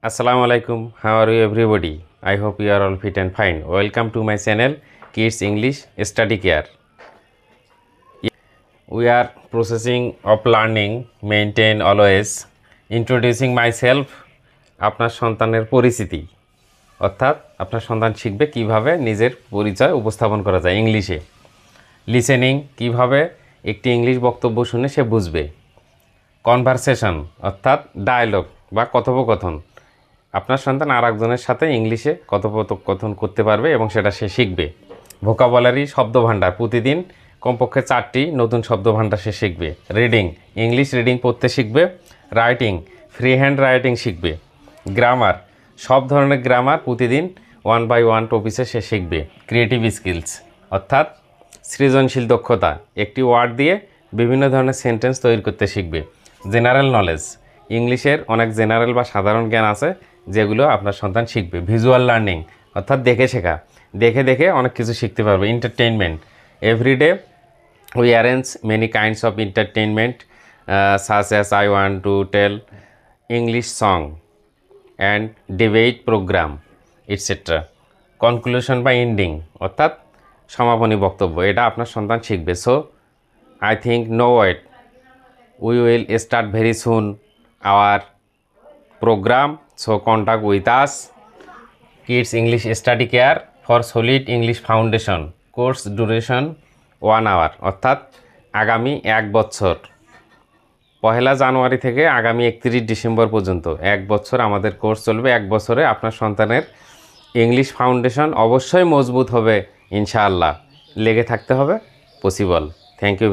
Assalamu alaikum. How are you everybody? I hope you are all fit and fine. Welcome to my channel Kids English Study Care. We are processing of learning, maintain always. Introducing myself. আপনার সন্তানের পরিচিতি অর্থাৎ আপনার সন্তান শিখবে কিভাবে নিজের পরিচয় উপস্থাপন করা যায় ইংলিশে। লিসেনিং কিভাবে একটি ইংলিশ বক্তব্য শুনে সে বুঝবে। কনভারসেশন অর্থাৎ ডায়ালগ বা কথোপকথন, আপনার সন্তান আরেকজনের সাথে ইংলিশে কথোপকথন করতে পারবে এবং সেটা সে শিখবে। ভোকাবুলারি শব্দভাণ্ডার, প্রতিদিন কমপক্ষে 4টি নতুন শব্দভাণ্ডার সে শিখবে। রিডিং ইংলিশ রিডিং পড়তে শিখবে। রাইটিং ফ্রি হ্যান্ড রাইটিং শিখবে। গ্রামার সব ধরনের গ্রামার প্রতিদিন 1 by 1 টপিকে সে শিখবে। ক্রিয়েটিভ স্কিলস অর্থাৎ সৃজনশীল দক্ষতা, একটি ওয়ার্ড দিয়ে বিভিন্ন ধরনের সেন্টেন্স তৈরি করতে শিখবে। জেনারেল নলেজ ইংলিশের অনেক জেনারেল বা সাধারণ জ্ঞান আছে যেগুলো আপনার সন্তান শিখবে। ভিজুয়াল লার্নিং অর্থাৎ দেখে শেখা, দেখে দেখে অনেক কিছু শিখতে পারবে। Entertainment everyday we arrange many kinds of entertainment such as I want to tell English song and debate programme etcetera. Conclusion বা এন্ডিং অর্থাৎ সমাপনী বক্তব্য, এটা আপনার সন্তান শিখবে। So I think no wait, we will start very soon our program, so contact with us. Kids English Study Care for Solid English Foundation, course duration 1 hour অর্থাৎ আগামী 1 বছর, 1 জানুয়ারি থেকে আগামী 31 ডিসেম্বর পর্যন্ত 1 বছর আমাদের কোর্স চলবে। 1 বছরে আপনার সন্তানের ইংলিশ ফাউন্ডেশন অবশ্যই মজবুত হবে ইনশাআল্লাহ। লেগে থাকতে হবে, পসিবল। Thank you.